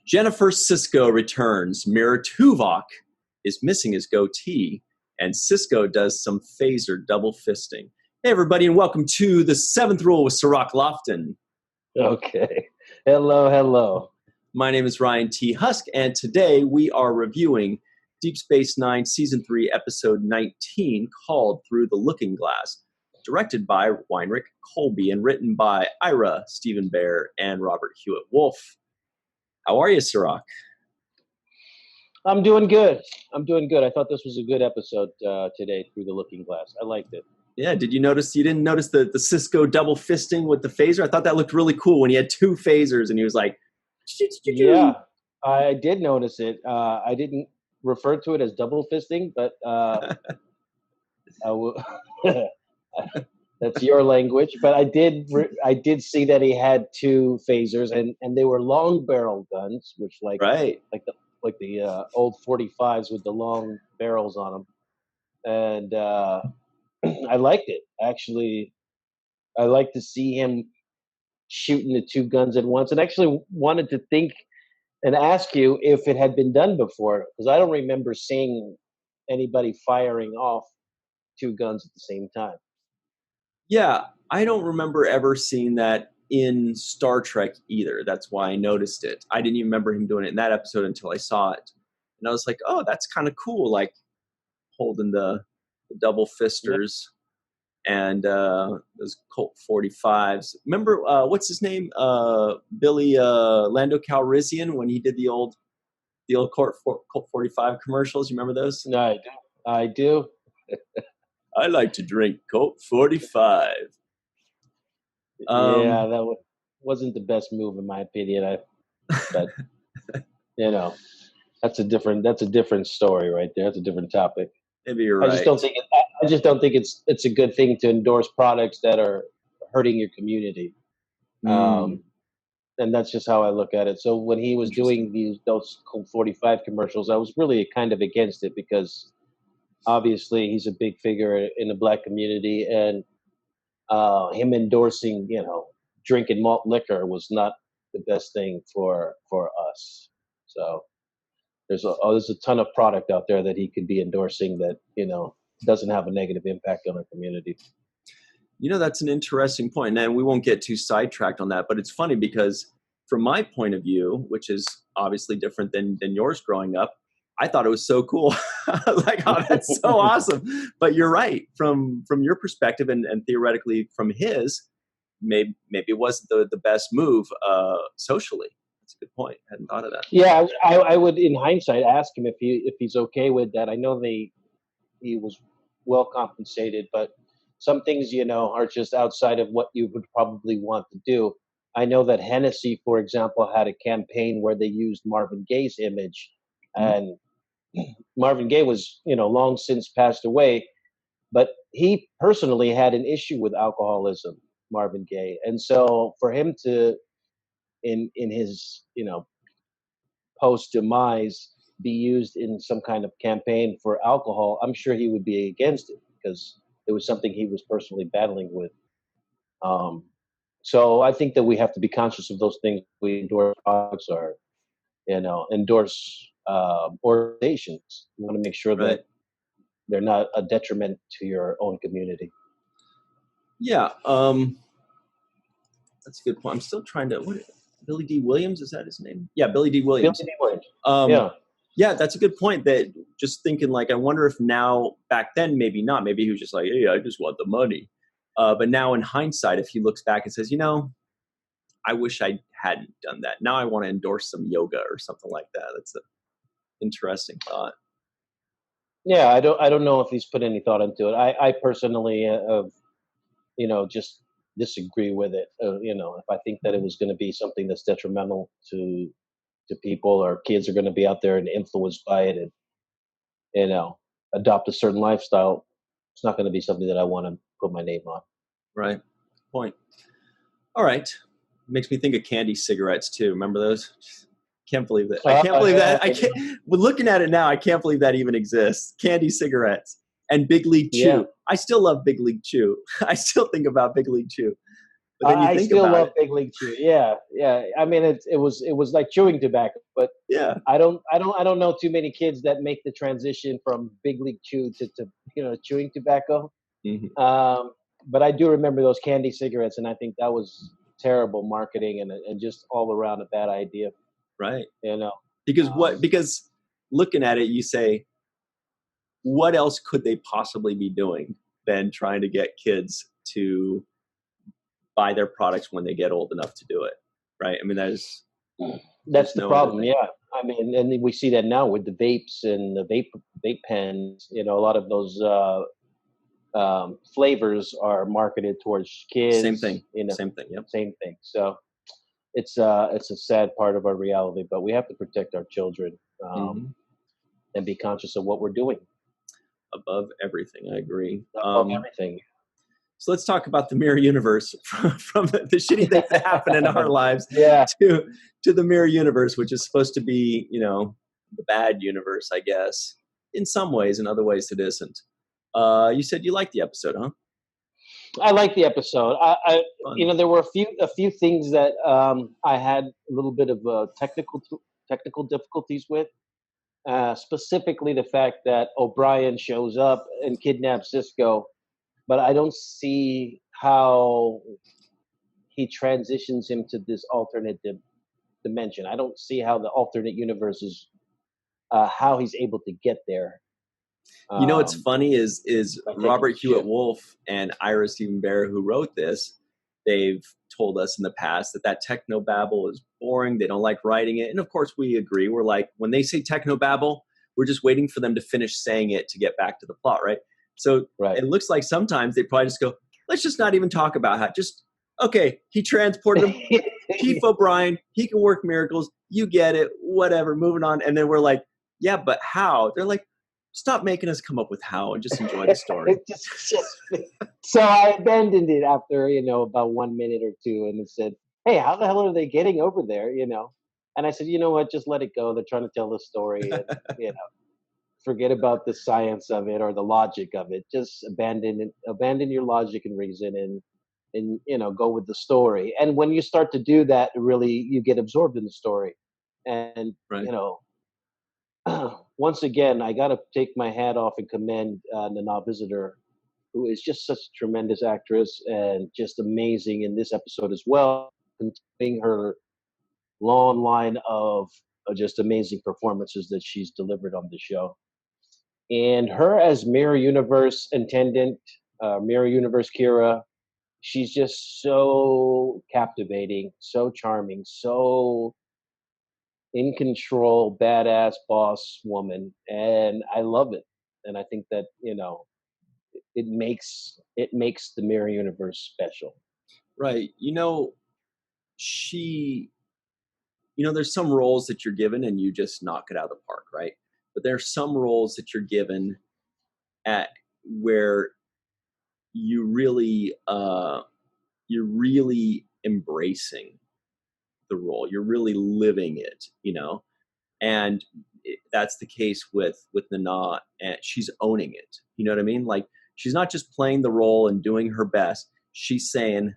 Jennifer Sisko returns. Mirror Tuvok is missing his goatee, and Sisko does some phaser double fisting. Hey, everybody, and welcome to the Seventh Rule with Cirroc Lofton. Okay. Hello. My name is Ryan T. Husk, and today we are reviewing Deep Space Nine Season 3, Episode 19, called Through the Looking Glass, directed by Weinrich Colby and written by Ira Stephen Bear and Robert Hewitt Wolf. How are you, Cirroc? I'm doing good. I thought this was a good episode today, Through the Looking Glass. I liked it. Yeah, did you notice, you didn't notice the Sisko double fisting with the phaser? I thought that looked really cool when he had two phasers and he was like, yeah, I did notice it. I didn't refer to it as double fisting, but that's your language. But I did see that he had two phasers, and they were long barrel guns, which like the old 45s with the long barrels on them, and I liked it. Actually, I like to see him shooting the two guns at once, and actually wanted to think and ask you if it had been done before, because I don't remember seeing anybody firing off two guns at the same time. Yeah, I don't remember ever seeing that in Star Trek either. That's why I noticed it. I didn't even remember him doing it in that episode until I saw it. And I was like, oh, that's kind of cool, like holding the double fisters and those Colt 45s. Remember, what's his name? Billy Lando Calrissian, when he did the old Colt 45 commercials. You remember those? No, I do. I like to drink Colt 45. Yeah, that wasn't the best move in my opinion. But that's a different story right there. That's a different topic. Maybe you're right. I just don't think it's a good thing to endorse products that are hurting your community. And that's just how I look at it. So when he was doing those Colt 45 commercials, I was really kind of against it because obviously he's a big figure in the Black community, and him endorsing, drinking malt liquor was not the best thing for us. So there's a ton of product out there that he could be endorsing that, doesn't have a negative impact on our community. That's an interesting point, and we won't get too sidetracked on that, but it's funny because from my point of view, which is obviously different than yours growing up, I thought it was so cool. Like, oh, that's so awesome. But you're right. From your perspective and theoretically from his, maybe it wasn't the best move socially. That's a good point. I hadn't thought of that. Yeah, I would, in hindsight, ask him if he's okay with that. I know he was well compensated, but some things, are just outside of what you would probably want to do. I know that Hennessy, for example, had a campaign where they used Marvin Gaye's image, and Marvin Gaye was, long since passed away, but he personally had an issue with alcoholism, Marvin Gaye. And so for him to, in his, post-demise, be used in some kind of campaign for alcohol, I'm sure he would be against it because it was something he was personally battling with. So I think that we have to be conscious of those things. We endorse products or, endorse organizations. You want to make sure that they're not a detriment to your own community. Yeah, that's a good point. I'm still trying to. Billy D. Williams, is that his name? Yeah, Billy D. Williams. Billy D. Williams. Yeah, that's a good point. That just thinking, like, I wonder if now, back then, maybe not. Maybe he was just like, hey, I just want the money. But now, in hindsight, if he looks back and says, I wish I hadn't done that. Now I want to endorse some yoga or something like that. That's an interesting thought. Yeah, I don't know if he's put any thought into it. I personally just disagree with it. If I think that it was going to be something that's detrimental to people, or kids are going to be out there and influenced by it and adopt a certain lifestyle, it's not going to be something that I want to put my name on. Right. Point. All right. Makes me think of candy cigarettes too. Remember those? Can't believe that. I can't believe that. I can't. Looking at it now, I can't believe that even exists. Candy cigarettes and Big League Chew. Yeah. I still love Big League Chew. I still think about Big League Chew. But then you I think still about love it. Big League Chew. Yeah, yeah. I mean, it was like chewing tobacco, but Yeah. I don't know too many kids that make the transition from Big League Chew to chewing tobacco. Hmm. But I do remember those candy cigarettes, and I think that was terrible marketing and just all around a bad idea. Right. You know, Because looking at it, you say, what else could they possibly be doing than trying to get kids to buy their products when they get old enough to do it? Right. I mean, that's there's the no other problem. thing. Yeah, I mean, and we see that now with the vapes and the vape pens. You know, a lot of those flavors are marketed towards Same kids. thing. You know, Same thing. Yep. same thing. So it's a sad part of our reality, but we have to protect our children Hmm. and be conscious of what we're doing Above everything. I agree. above everything. So let's talk about the mirror universe from the shitty things that happen in our lives Yeah. to the mirror universe, which is supposed to be, the bad universe, I guess, in some ways. In other ways, it isn't. You said you liked the episode, huh? I like the episode. Fun. There were a few things that I had a little bit of technical difficulties with. Specifically, the fact that O'Brien shows up and kidnaps Sisko, but I don't see how he transitions him to this alternate dimension. I don't see how the alternate universe is how he's able to get there. What's funny is By taking Robert the Hewitt ship. Wolf and Ira Stephen Bear, who wrote this, they've told us in the past that technobabble is boring. They don't like writing it. And of course, we agree. We're like, when they say technobabble, we're just waiting for them to finish saying it to get back to the plot, right? So Right. it looks like sometimes they probably just go, let's just not even talk about how, okay, he transported him. Chief O'Brien, he can work miracles. You get it, whatever, moving on. And then we're like, yeah, but how? They're like, stop making us come up with how and just enjoy the story. So I abandoned it after about 1 minute or two, and it said, "Hey, how the hell are they getting over there?" And I said, "You know what? Just let it go. They're trying to tell the story, and forget about the science of it or the logic of it. Just abandon your logic and reason, and go with the story. And when you start to do that, really, you get absorbed in the story, and Right. Once again, I got to take my hat off and commend Nana Visitor, who is just such a tremendous actress and just amazing in this episode as well, continuing her long line of just amazing performances that she's delivered on the show. And her as Mirror Universe Intendant, Mirror Universe Kira, she's just so captivating, so charming, so in control, badass boss woman, and I love it. And I think that it makes the Mirror Universe special. Right. She, there's some roles that you're given and you just knock it out of the park, right? But there are some roles that you're given at where you're really embracing the role. You're really living it, and that's the case with Nana, and she's owning it. You know what I mean? Like, she's not just playing the role and doing her best. She's saying,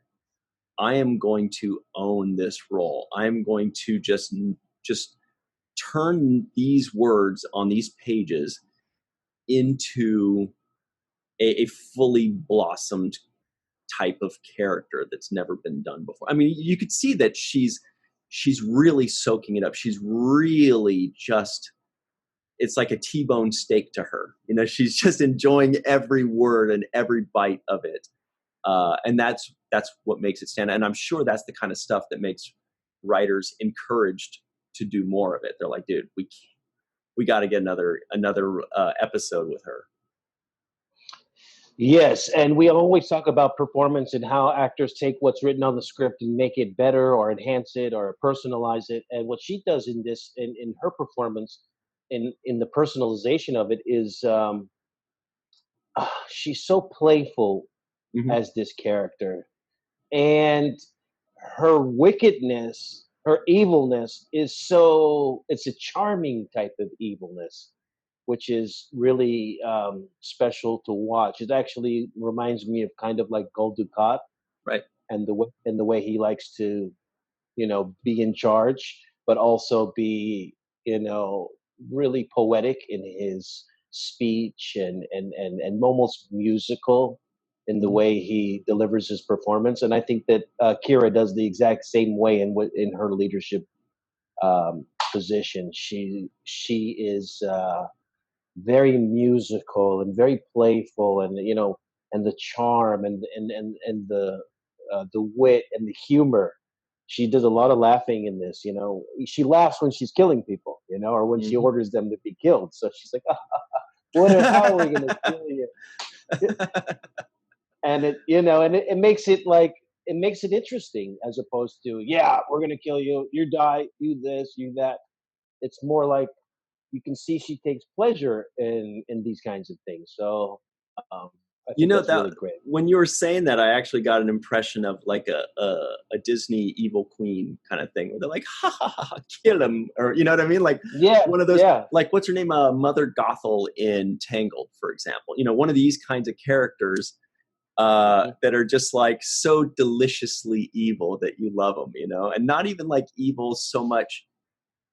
I am going to own this role. I'm going to just turn these words on these pages into a fully blossomed type of character that's never been done before. I mean, you could see that she's really soaking it up. She's really just, it's like a T-bone steak to her. She's just enjoying every word and every bite of it. And that's what makes it stand out. And I'm sure that's the kind of stuff that makes writers encouraged to do more of it. They're like, dude, we got to get another episode with her. Yes, and we always talk about performance and how actors take what's written on the script and make it better or enhance it or personalize it. And what she does in this, in her performance, in the personalization of it, is she's so playful as this character, and her wickedness, her evilness is it's a charming type of evilness, which is really special to watch. It actually reminds me of kind of like Gul Dukat. Right. and the way he likes to, be in charge, but also be, really poetic in his speech and almost musical in the Mhm. way he delivers his performance. And I think that Kira does the exact same way in her leadership position. She is very musical and very playful, and and the charm and the wit and the humor. She does a lot of laughing in this. She laughs when she's killing people, or when she Mhm. orders them to be killed. So she's like, how are we going to kill you? And it makes it like it makes it interesting, as opposed to, yeah, we're going to kill you, you die, you this, you that. It's more like you can see she takes pleasure in these kinds of things. So um, I think that's That really great. when you were saying that, I actually got an impression of like a Disney evil queen kind of thing, where they're like, ha ha ha, kill him, or you know what I mean? Like Yeah, one of those, yeah. like what's her name, Mother Gothel in Tangled, for example. One of these kinds of characters Mhm. that are just like so deliciously evil that you love them, and not even like evil so much.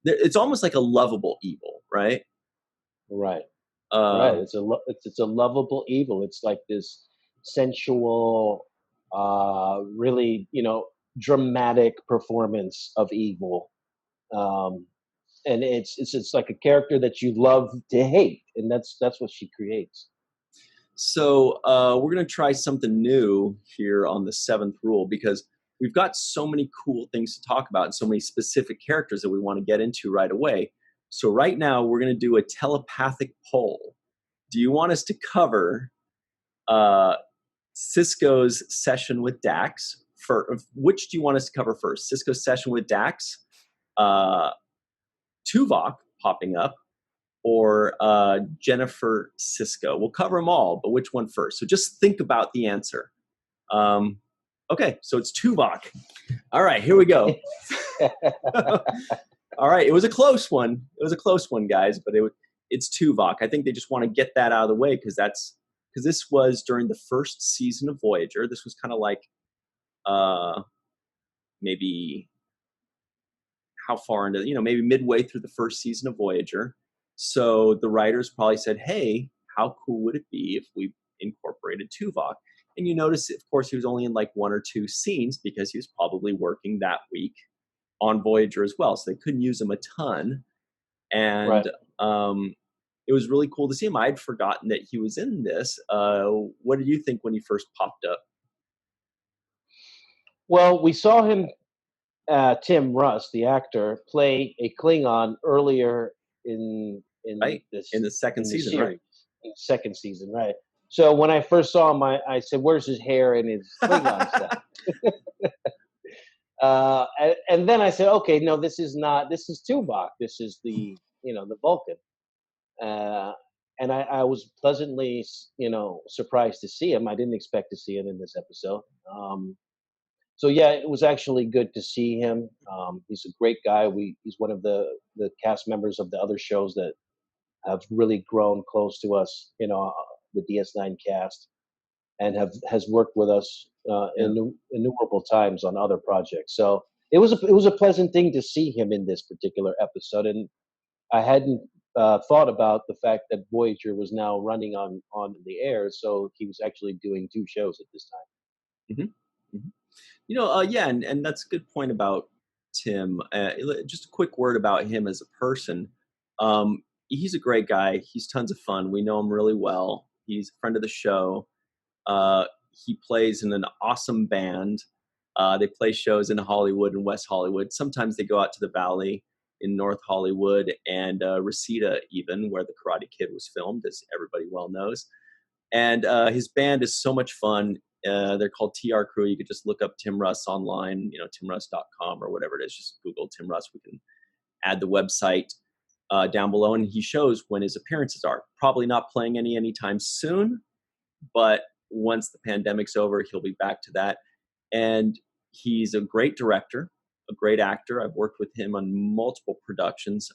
It's almost like a lovable evil, right? Right, right. Um, It's a lovable evil. It's like this sensual, really, dramatic performance of evil. Um, and it's like a character that you love to hate, and that's what she creates. So we're going to try something new here on the seventh rule, because we've got so many cool things to talk about and so many specific characters that we want to get into right away. So right now we're going to do a telepathic poll. Do you want us to cover uh, Sisko's session with Dax? Which do you want us to cover first? Sisko's session with Dax, uh, Tuvok popping up, or Jennifer Sisko? We'll cover them all, but which one first? So just think about the answer. Um, okay, so it's Tuvok. All right, here we go. All right, it was a close one. It was a close one, guys, but it's Tuvok. I think they just want to get that out of the way because this was during the first season of Voyager. This was kind of like maybe how far into, maybe midway through the first season of Voyager. So the writers probably said, hey, how cool would it be if we incorporated Tuvok? And you notice, of course, he was only in like one or two scenes because he was probably working that week on Voyager as well. So they couldn't use him a ton. Right. And it was really cool to see him. I'd forgotten that he was in this. What did you think when he first popped up? Well, we saw him, Tim Russ, the actor, play a Klingon earlier Right? In the second in the season, right? series, in the second season, right? So when I first saw him, I said, "Where's his hair and his Klingon stuff?" And then I said, "Okay, no, this is not. This is Tuvok. This is the Vulcan." Uh, and I was pleasantly, surprised to see him. I didn't expect to see him in this episode. So yeah, it was actually good to see him. He's a great guy. He's one of the cast members of the other shows that have really grown close to us. The DS9 cast, and has worked with us Yeah. innumerable times on other projects. So it was a pleasant thing to see him in this particular episode. And I hadn't thought about the fact that Voyager was now running on the air, so he was actually doing two shows at this time. Mm-hmm. Mm-hmm. Yeah, and that's a good point about Tim. Just a quick word about him as a person. He's a great guy. He's tons of fun. We know him really well. He's a friend of the show. He plays in an awesome band. They play shows in Hollywood and West Hollywood. Sometimes they go out to the Valley in North Hollywood and Reseda, even where The Karate Kid was filmed, as everybody well knows. And his band is so much fun. They're called TR Crew. You could just look up Tim Russ online, timruss.com or whatever it is. Just Google Tim Russ. We can add the website down below. And he shows when his appearances are. Probably not playing anytime soon, but once the pandemic's over, he'll be back to that. And he's a great director, a great actor. I've worked with him on multiple productions.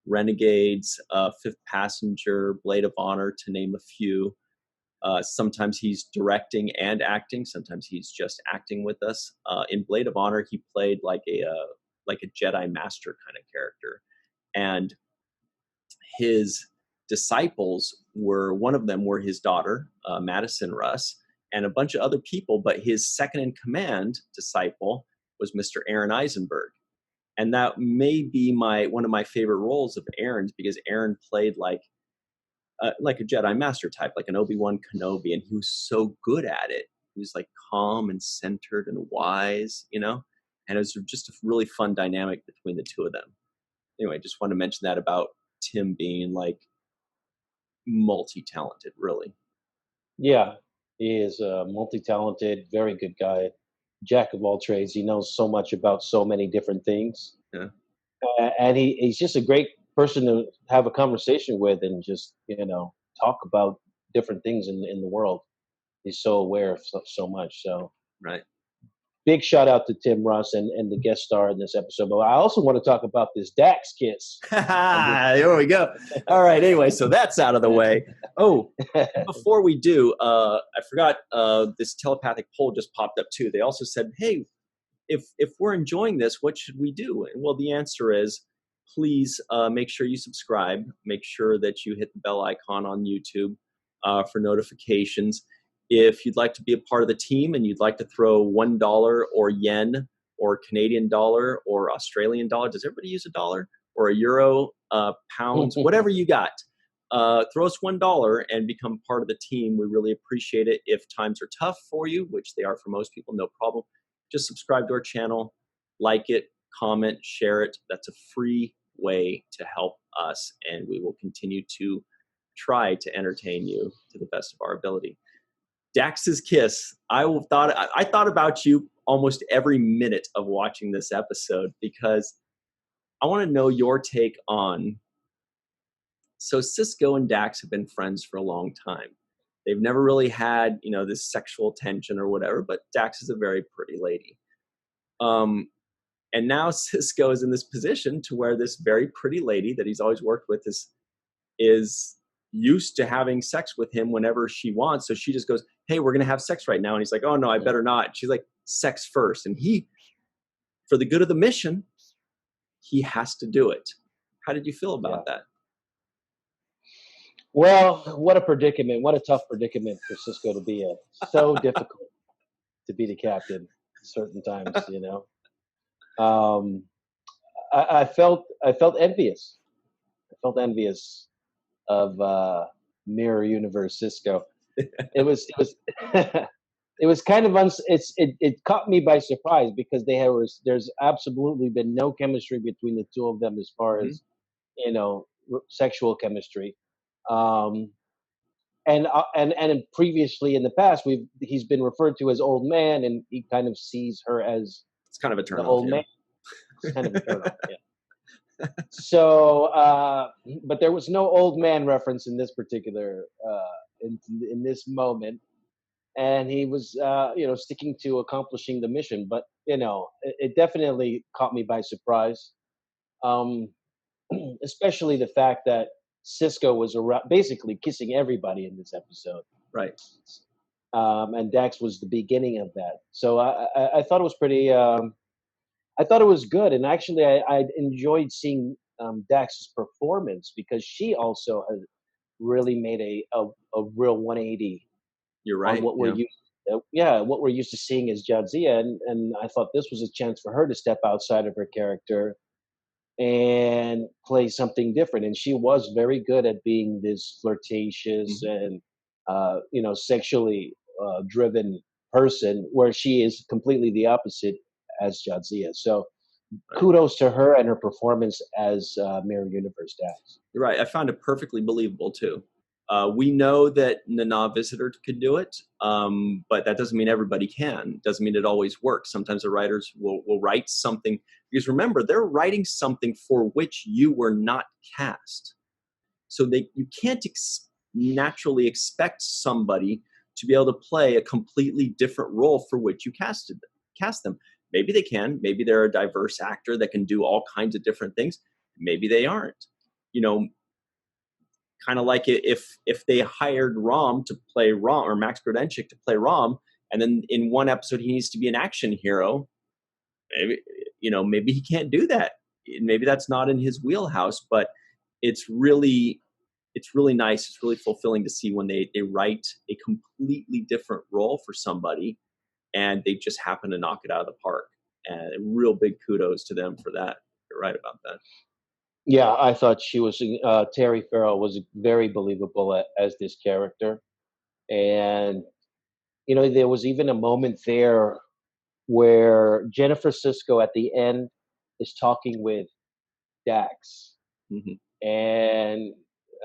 Renegades, Fifth Passenger, Blade of Honor, to name a few. Sometimes he's directing and acting. Sometimes he's just acting with us. In Blade of Honor, he played like a Jedi Master kind of character, and his disciples one of them were his daughter, Madison Russ, and a bunch of other people. But his second in command disciple was Mr. Aron Eisenberg, and that may be one of my favorite roles of Aron's, because Aron played like a Jedi Master type, like an Obi-Wan Kenobi, and he was so good at it. He was like calm and centered and wise, and it was just a really fun dynamic between the two of them. Anyway, just wanted to mention that about Tim being like multi-talented, really. Yeah, he is a multi-talented, very good guy, jack of all trades. He knows so much about so many different things. Yeah. And he's just a great person to have a conversation with and just, talk about different things in the world. He's so aware of so much. So right. Big shout out to Tim Russ and the guest star in this episode. But I also want to talk about this Dax kiss. There we go. All right. Anyway, so that's out of the way. Oh, before we do, I forgot this telepathic poll just popped up too. They also said, hey, if we're enjoying this, what should we do? And well, the answer is, please make sure you subscribe. Make sure that you hit the bell icon on YouTube for notifications. If you'd like to be a part of the team and you'd like to throw $1 or yen or Canadian dollar or Australian dollar, does everybody use a dollar? Or a euro, pounds, whatever you got. Throw us $1 and become part of the team. We really appreciate it. If times are tough for you, which they are for most people, no problem. Just subscribe to our channel, like it, comment, share it. That's a free way to help us, and we will continue to try to entertain you to the best of our ability. Dax's kiss. I thought about you almost every minute of watching this episode, because I want to know your take on. So Sisko and Dax have been friends for a long time. They've never really had, this sexual tension or whatever, but Dax is a very pretty lady. And now Sisko is in this position to where this very pretty lady that he's always worked with is used to having sex with him whenever she wants. So she just goes, hey, we're going to have sex right now. And he's like, oh no, I better not. She's like, sex first. And he, for the good of the mission, he has to do it. How did you feel about that? Well, what a predicament. What a tough predicament for Sisko to be in. So difficult to be the captain certain times, I felt envious. I felt envious of Mirror Universe Sisko. It was it was kind of it caught me by surprise, because there's absolutely been no chemistry between the two of them as far as sexual chemistry. And previously in the past, he's been referred to as old man, and he kind of sees her as it's kind of a turn off, old man. It's kind of a turn off, yeah. So, but there was no old man reference in this particular in this moment, and he was sticking to accomplishing the mission. But it definitely caught me by surprise, especially the fact that Sisko was basically kissing everybody in this episode. Right. And Dax was the beginning of that. So I thought it was pretty. I thought it was good, and actually, I enjoyed seeing Dax's performance, because she also has really made a real 180. You're right. On what we're what we're used to seeing as Jadzia, and I thought this was a chance for her to step outside of her character and play something different. And she was very good at being this flirtatious and sexually driven person, where she is completely the opposite as Jadzia. So kudos to her and her performance as Mirror Universe Dax. You're right. I found it perfectly believable too. We know that Nana Visitor could do it, but that doesn't mean everybody can. It doesn't mean it always works. Sometimes the writers will write something, because remember, they're writing something for which you were not cast. So you can't naturally expect somebody to be able to play a completely different role for which you cast them. Maybe they can. Maybe they're a diverse actor that can do all kinds of different things. Maybe they aren't. kind of like if they hired Rom to play Rom, or Max Grodenchik to play Rom, and then in one episode he needs to be an action hero. Maybe he can't do that. Maybe that's not in his wheelhouse. But it's really nice. It's really fulfilling to see when they write a completely different role for somebody, and they just happen to knock it out of the park. And real big kudos to them for that. You're right about that. Yeah, I thought she was Terry Farrell was very believable as this character, and there was even a moment there where Jennifer Sisko at the end is talking with Dax, and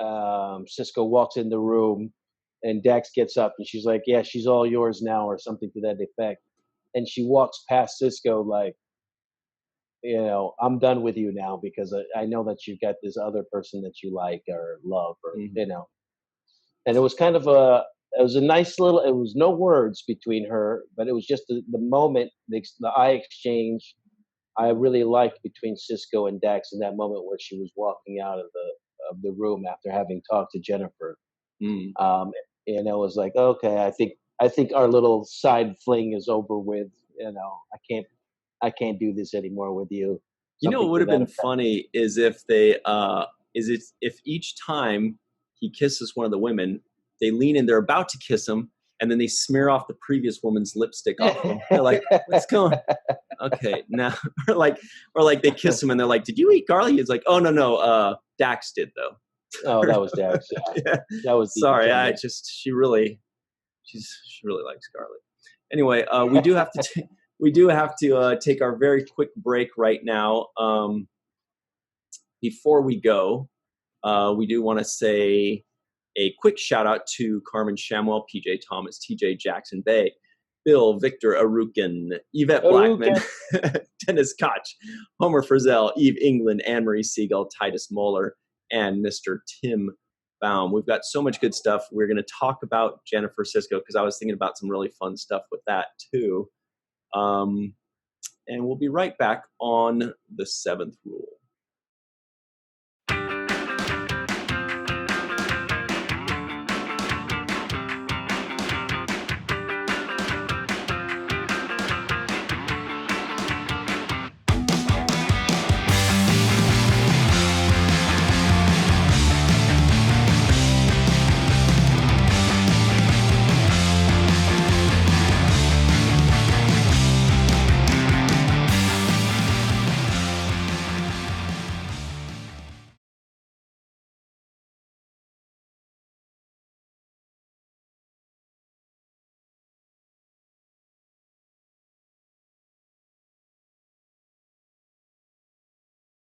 Sisko walks in the room, and Dax gets up, and she's like, "Yeah, she's all yours now," or something to that effect, and she walks past Sisko like, I'm done with you now because I know that you've got this other person that you like or love, or and it was kind of it was a nice little. It was no words between her, but it was just the moment, the eye exchange. I really liked between Sisko and Dax in that moment where she was walking out of the room after having talked to Jennifer. And I was like, okay, I think our little side fling is over with. I can't do this anymore with you. What would have been funny is if if each time he kisses one of the women, they lean in, they're about to kiss him, and then they smear off the previous woman's lipstick off him. They're like, "What's going?" Okay, now or like they kiss him and they're like, "Did you eat garlic?" He's like, "Oh no, Dax did though." Oh, that was Dax. Yeah. That was sorry. She really likes garlic. Anyway, we do have to take our very quick break right now. Before we go, we do want to say a quick shout out to Carmen Shamwell, PJ Thomas, TJ Jackson-Bey, Bill, Victor Arucan, Yvette Blackmon, Dennis Koch, Homer Frizzell, Eve England, Marie Segal, Titus Mohler, and Mr. Tim Baum. We've got so much good stuff. We're going to talk about Jennifer Sisko because I was thinking about some really fun stuff with that too. And we'll be right back on the 7th Rule.